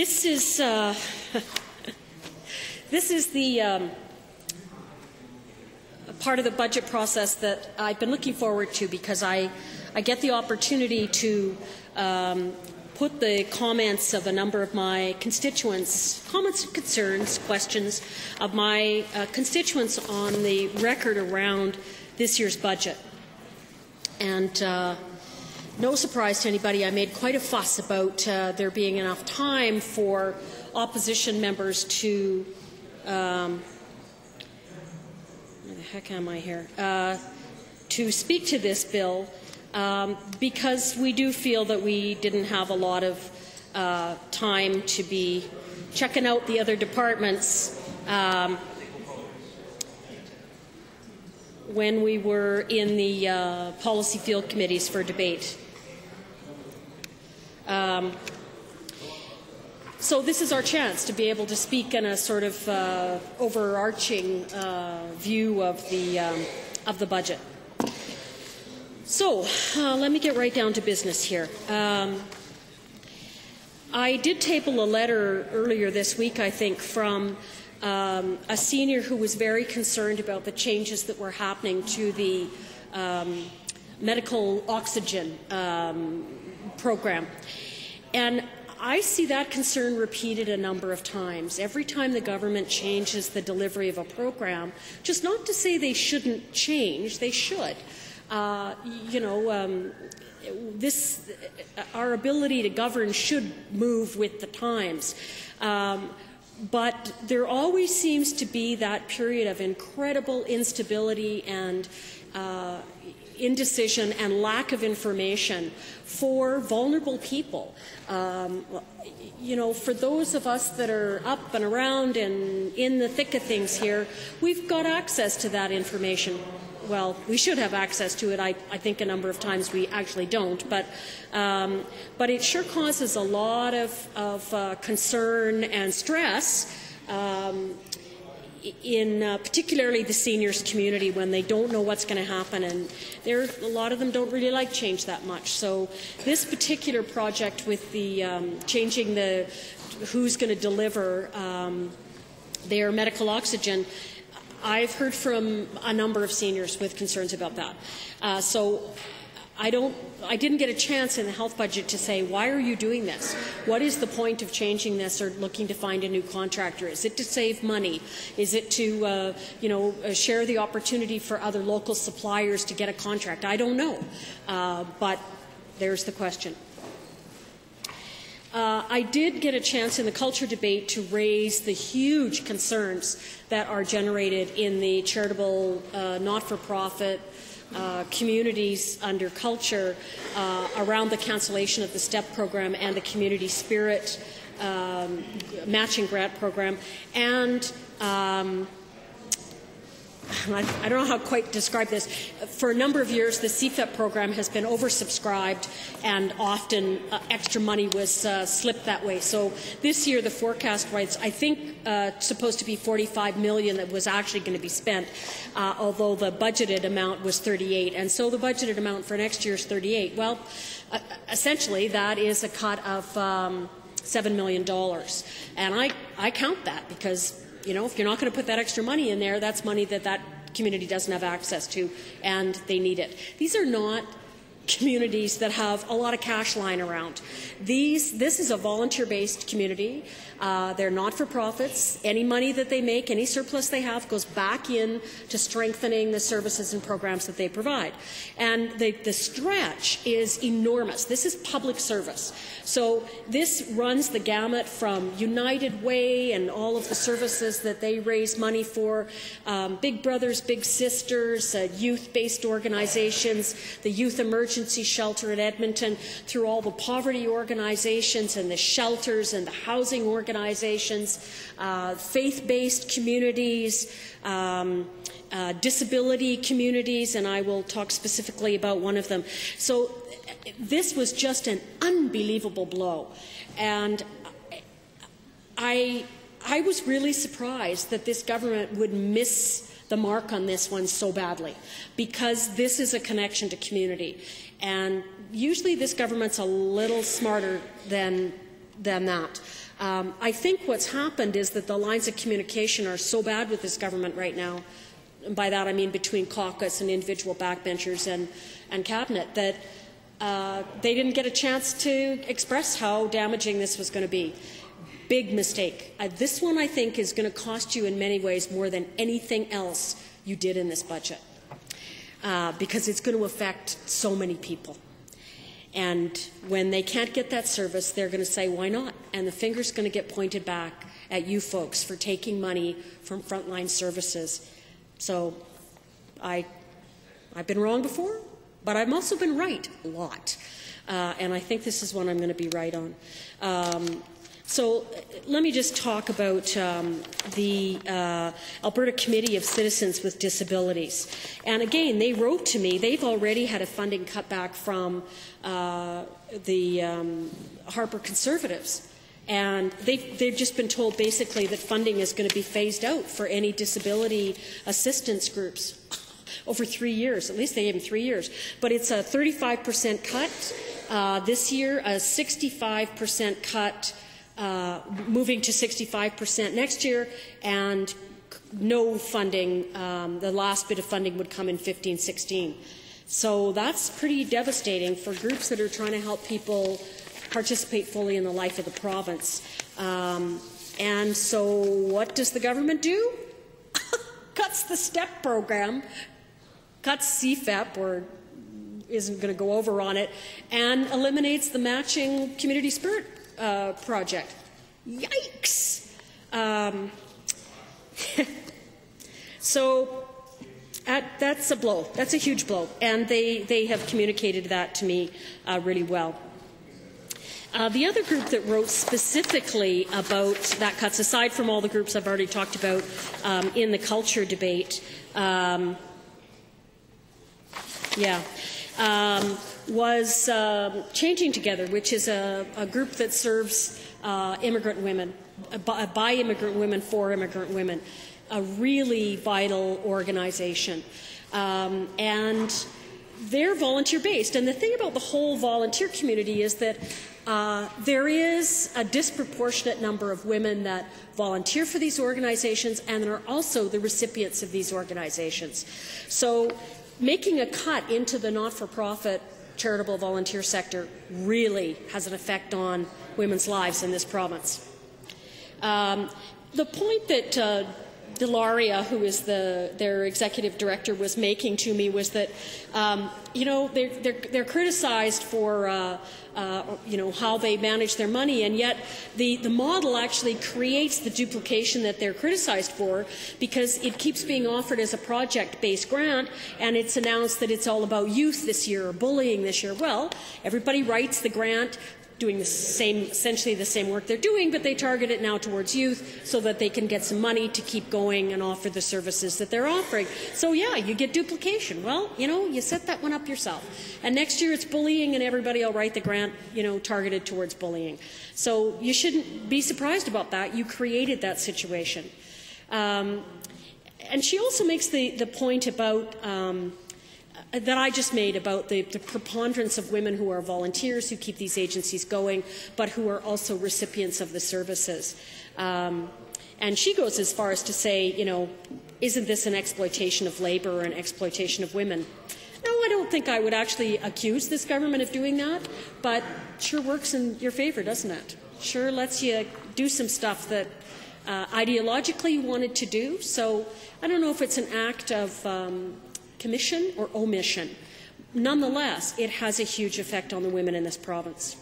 This is the part of the budget process that I've been looking forward to, because I get the opportunity to put the comments of a number of my constituents, comments, concerns, questions of my constituents on the record around this year's budget. And no surprise to anybody, I made quite a fuss about there being enough time for opposition members to where the heck am I here? To speak to this bill, because we do feel that we didn't have a lot of time to be checking out the other departments when we were in the policy field committees for debate. So this is our chance to be able to speak in a sort of overarching view of the budget. So let me get right down to business here. I did table a letter earlier this week, I think, from a senior who was very concerned about the changes that were happening to the medical oxygen program. And I see that concern repeated a number of times. Every time the government changes the delivery of a program, just not to say they shouldn't change, they should. Our ability to govern should move with the times. But there always seems to be that period of incredible instability and indecision and lack of information for vulnerable people. For those of us that are up and around and in the thick of things here, we've got access to that information. Well, we should have access to it. I think a number of times we actually don't, but it sure causes a lot of concern and stress in particularly the seniors community when they don't know what's going to happen, and a lot of them don't really like change that much. So this particular project with the changing the who's going to deliver their medical oxygen, I've heard from a number of seniors with concerns about that. So I didn't get a chance in the health budget to say, why are you doing this? What is the point of changing this or looking to find a new contractor? Is it to save money? Is it to, share the opportunity for other local suppliers to get a contract? I don't know, but there's the question. I did get a chance in the culture debate to raise the huge concerns that are generated in the charitable, not-for-profit communities under culture around the cancellation of the STEP program and the community spirit matching grant program. And I don't know how to quite describe this. For a number of years, the CFEP program has been oversubscribed, and often extra money was slipped that way. So this year, the forecast writes, I think, supposed to be $45 million that was actually going to be spent, although the budgeted amount was $38. And so the budgeted amount for next year is $38. Well, essentially, that is a cut of $7 million. And I count that because, if you're not going to put that extra money in there, that's money that community doesn't have access to, and they need it. These are not communities that have a lot of cash lying around. This is a volunteer-based community. They're not-for-profits. Any money that they make, any surplus they have, goes back in to strengthening the services and programs that they provide. And the stretch is enormous. This is public service. So this runs the gamut from United Way and all of the services that they raise money for, Big Brothers, Big Sisters, youth-based organizations, the Youth Emergency Shelter in Edmonton, through all the poverty organizations and the shelters and the housing organizations, faith-based communities, disability communities, and I will talk specifically about one of them. So this was just an unbelievable blow, and I was really surprised that this government would miss the mark on this one so badly, because this is a connection to community. And usually this government's a little smarter than that. I think what's happened is that the lines of communication are so bad with this government right now, and by that I mean between caucus and individual backbenchers and cabinet, that they didn't get a chance to express how damaging this was going to be. Big mistake. This one, I think, is going to cost you in many ways more than anything else you did in this budget, because it's going to affect so many people. And when they can't get that service, they're going to say, why not? And the finger's going to get pointed back at you folks for taking money from frontline services. So I've been wrong before, but I've also been right a lot. And I think this is one I'm going to be right on. So let me just talk about the Alberta Committee of Citizens with Disabilities. And again, they wrote to me. They've already had a funding cutback from the Harper Conservatives. And they've just been told basically that funding is going to be phased out for any disability assistance groups over 3 years. At least they gave them 3 years. But it's a 35% cut this year, a 65% cut moving to 65% next year, and no funding. The last bit of funding would come in 15-16. So that's pretty devastating for groups that are trying to help people participate fully in the life of the province. And so what does the government do? Cuts the STEP program, cuts CFEP, or isn't going to go over on it, and eliminates the matching community spirit project. Yikes! So that's a blow. That's a huge blow, and they have communicated that to me really well. The other group that wrote specifically about that cuts, aside from all the groups I've already talked about in the culture debate, was Changing Together, which is a group that serves immigrant women, by immigrant women, for immigrant women, a really vital organization. And they're volunteer-based. And the thing about the whole volunteer community is that there is a disproportionate number of women that volunteer for these organizations and are also the recipients of these organizations. So making a cut into the not-for-profit charitable volunteer sector really has an effect on women's lives in this province. The point that Laurie, who is their executive director, was making to me was that they're criticized for how they manage their money, and yet the model actually creates the duplication that they're criticized for, because it keeps being offered as a project-based grant, and it's announced that it's all about youth this year or bullying this year. Well, everybody writes the grant doing essentially the same work they're doing, but they target it now towards youth so that they can get some money to keep going and offer the services that they're offering. So yeah, you get duplication. Well, you set that one up yourself. And next year it's bullying, and everybody will write the grant, targeted towards bullying. So you shouldn't be surprised about that. You created that situation. And she also makes the point about that I just made about the preponderance of women who are volunteers who keep these agencies going, but who are also recipients of the services. And she goes as far as to say, isn't this an exploitation of labour or an exploitation of women? No, I don't think I would actually accuse this government of doing that, but sure works in your favour, doesn't it? Sure lets you do some stuff that ideologically you wanted to do. So I don't know if it's an act of commission or omission. Nonetheless, it has a huge effect on the women in this province.